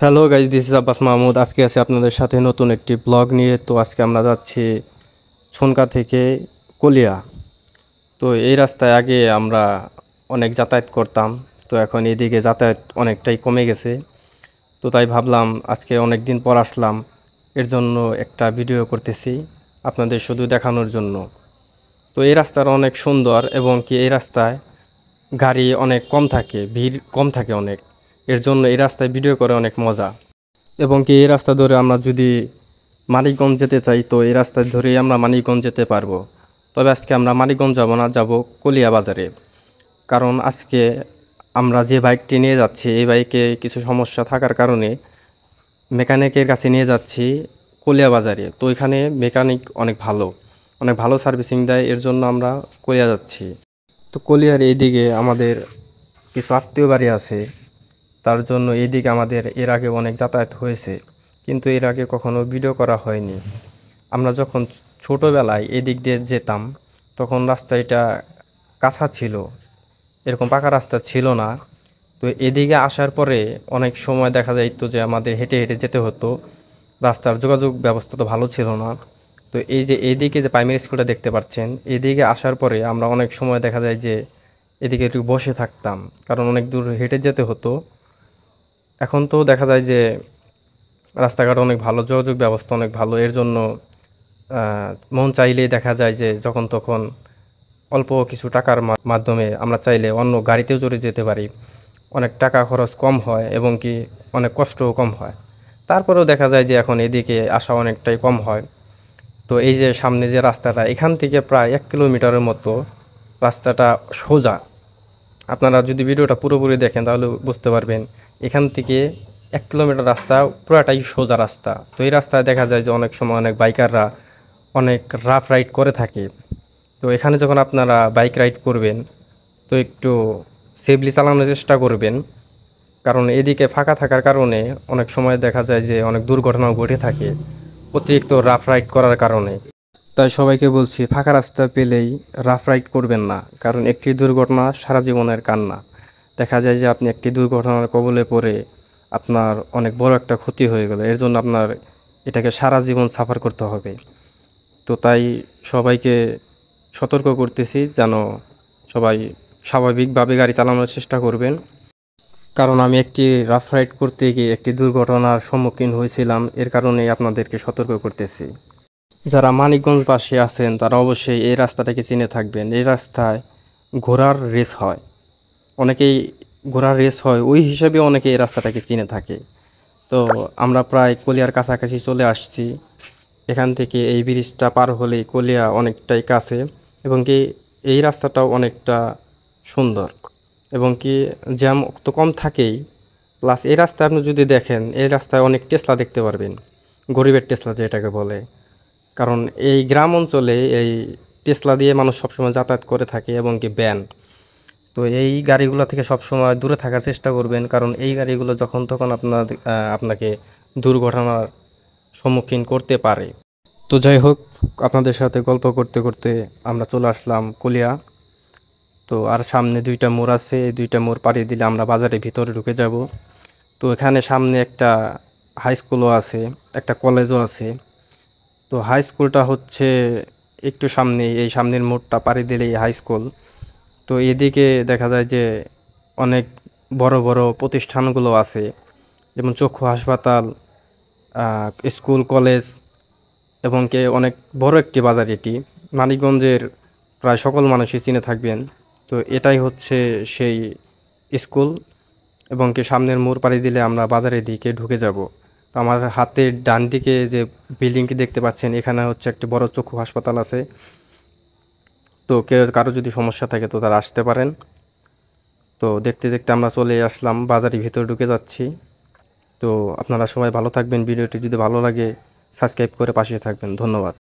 Hello guys, this is Abbas Mahmud. আজকে আছে আপনাদের সাথে নতুন একটি ব্লগ নিয়ে। তো আজকে আমরা যাচ্ছি ছনকা থেকে কলিয়া। তো এই রাস্তায় আগে আমরা অনেক যাতায়াত করতাম, তো এখন এদিকে যাতায়াত অনেকটাই কমে গেছে। তো তাই ভাবলাম আজকে অনেক দিন পর আসলাম, এর জন্য একটা ভিডিও করতেছি আপনাদের শুধু দেখানোর জন্য। তো এই রাস্তাটা অনেক সুন্দর এবং কি এই রাস্তায় গাড়ি অনেক কম থাকে, ভিড় কম থাকে অনেক। এর জন্য এই রাস্তায় ভিডিও করে অনেক মজা। এবং কি এই রাস্তা ধরে আমরা যদি মানিকগঞ্জ যেতে চাই, তো এই রাস্তা ধরেই আমরা মানিকগঞ্জ যেতে পারবো। তবে আজকে আমরা মানিকগঞ্জ যাব না, যাব কলিয়া বাজারে। কারণ আজকে আমরা যে বাইকটি নিয়ে যাচ্ছি, এই বাইকে কিছু সমস্যা থাকার কারণে মেকানিকের কাছে নিয়ে যাচ্ছি কলিয়া বাজারে। তো এখানে মেকানিক অনেক ভালো, অনেক ভালো সার্ভিসিং দেয়, এর জন্য আমরা কলিয়া যাচ্ছি। তো কলিয়ার এইদিকে আমাদের কিছু আত্মীয় বাড়ি আছে, তার জন্য এইদিকে আমাদের এর আগে অনেক যাতায়াত হয়েছে, কিন্তু এর আগে কখনো ভিডিও করা হয়নি। আমরা যখন ছোটোবেলায় এদিক দিয়ে যেতাম, তখন রাস্তাটা কাঁচা ছিল, এরকম পাকা রাস্তা ছিল না। তো এদিকে আসার পরে অনেক সময় দেখা যাইতো যে আমাদের হেঁটে হেঁটে যেতে হতো, রাস্তার যোগাযোগ ব্যবস্থা তো ভালো ছিল না। তো এই যে এইদিকে যে প্রাইমারি স্কুলটা দেখতে পাচ্ছেন, এদিকে আসার পরে আমরা অনেক সময় দেখা যায় যে এদিকে একটু বসে থাকতাম, কারণ অনেক দূর হেঁটে যেতে হতো। এখন তো দেখা যায় যে রাস্তাঘাট অনেক ভালো, যোগাযোগ ব্যবস্থা অনেক ভালো, এর জন্য মন চাইলেই দেখা যায় যে যখন তখন অল্প কিছু টাকার মাধ্যমে আমরা চাইলে অন্য গাড়িতেও চড়ে যেতে পারি। অনেক টাকা খরচ কম হয় এবং কি অনেক কষ্টও কম হয়। তারপরেও দেখা যায় যে এখন এদিকে আসা অনেকটাই কম হয়। তো এই যে সামনে যে রাস্তাটা, এখান থেকে প্রায় 1 কিলোমিটারের মতো রাস্তাটা সোজা। আপনারা যদি ভিডিওটা পুরোপুরি দেখেন তাহলে বুঝতে পারবেন, এখান থেকে 1 কিলোমিটার রাস্তা পুরাটাই সোজা রাস্তা। তো এই রাস্তায় দেখা যায় যে অনেক সময় অনেক বাইকাররা অনেক রাফ রাইড করে থাকে। তো এখানে যখন আপনারা বাইক রাইড করবেন, তো একটু সেফলি চালানোর চেষ্টা করবেন, কারণ এদিকে ফাঁকা থাকার কারণে অনেক সময় দেখা যায় যে অনেক দুর্ঘটনাও ঘটে থাকে অতিরিক্ত রাফ রাইড করার কারণে। তাই সবাইকে বলছি, ফাঁকা রাস্তা পেলেই রাফ রাইড করবেন না, কারণ একটি দুর্ঘটনা সারা জীবনের কান্না। দেখা যায় যে আপনি একটি দুর্ঘটনার কবলে পড়ে আপনার অনেক বড় একটা ক্ষতি হয়ে গেল, এর জন্য আপনার এটাকে সারা জীবন সাফার করতে হবে। তো তাই সবাইকে সতর্ক করতেছি যেন সবাই স্বাভাবিকভাবে গাড়ি চালানোর চেষ্টা করবেন। কারণ আমি একটি রাফ রাইড করতে গিয়ে একটি দুর্ঘটনার সম্মুখীন হয়েছিলাম, এর কারণেই আপনাদেরকে সতর্ক করতেছি। যারা মানিকগঞ্জবাসী আছেন তারা অবশ্যই এই রাস্তাটাকে চিনে থাকবেন। এই রাস্তায় ঘোড়ার রেস হয়, অনেকেই ঘোড়ার রেস হয় ওই হিসাবে অনেকে এই রাস্তাটাকে চিনে থাকে। তো আমরা প্রায় কলিয়ার কাছাকাছি চলে আসছি। এখান থেকে এই ব্রিজটা পার হলেই কলিয়া অনেকটাই কাছে, এবং কি এই রাস্তাটাও অনেকটা সুন্দর, এবং কি জ্যাম তো কম থাকেই। প্লাস এই রাস্তায় আপনি যদি দেখেন, এই রাস্তায় অনেক টেসলা দেখতে পারবেন, গরিবের টেসলা যেটাকে বলে। কারণ এই গ্রাম অঞ্চলে এই টেসলা দিয়ে মানুষ সবসময় যাতায়াত করে থাকে, এবং কি ভ্যান। তো এই গাড়িগুলো থেকে সবসময় দূরে থাকার চেষ্টা করবেন, কারণ এই গাড়িগুলো যখন তখন আপনাকে দুর্ঘটনার সম্মুখীন করতে পারে। তো যাই হোক, আপনাদের সাথে গল্প করতে করতে আমরা চলে আসলাম কলিয়া। তো আর সামনে দুইটা মোড় আছে, এই দুইটা মোড় পাড়ি দিলে আমরা বাজারের ভিতরে ঢুকে যাব। তো এখানে সামনে একটা হাই স্কুলও আছে, একটা কলেজও আছে। তো হাই স্কুলটা হচ্ছে একটু সামনে, এই সামনের মোড়টা পাড়ি দিলেই হাই স্কুল। তো এদিকে দেখা যায় যে অনেক বড় বড় প্রতিষ্ঠানগুলো আছে, যেমন চক্ষু হাসপাতাল, স্কুল, কলেজ, এবং কি অনেক বড় একটি বাজার এটি। মানিকগঞ্জের প্রায় সকল মানুষই চিনে থাকবেন। তো এটাই হচ্ছে সেই স্কুল, এবং কি সামনের মোড় পাড়ি দিলে আমরা বাজারের দিকে ঢুকে যাব। তো আমার হাতের ডান দিকে যে বিল্ডিংটি দেখতে পাচ্ছেন, এখানে হচ্ছে একটি বড় চক্ষু হাসপাতাল আছে। তো কারো যদি সমস্যা থাকে তো তারা আসতে পারেন। তো দেখতে দেখতে আমরা চলে আসলাম, বাজারের ভিতরে ঢুকে যাচ্ছি। তো আপনারা সবাই ভালো থাকবেন, ভিডিওটি যদি ভালো লাগে সাবস্ক্রাইব করে পাশে থাকবেন। ধন্যবাদ।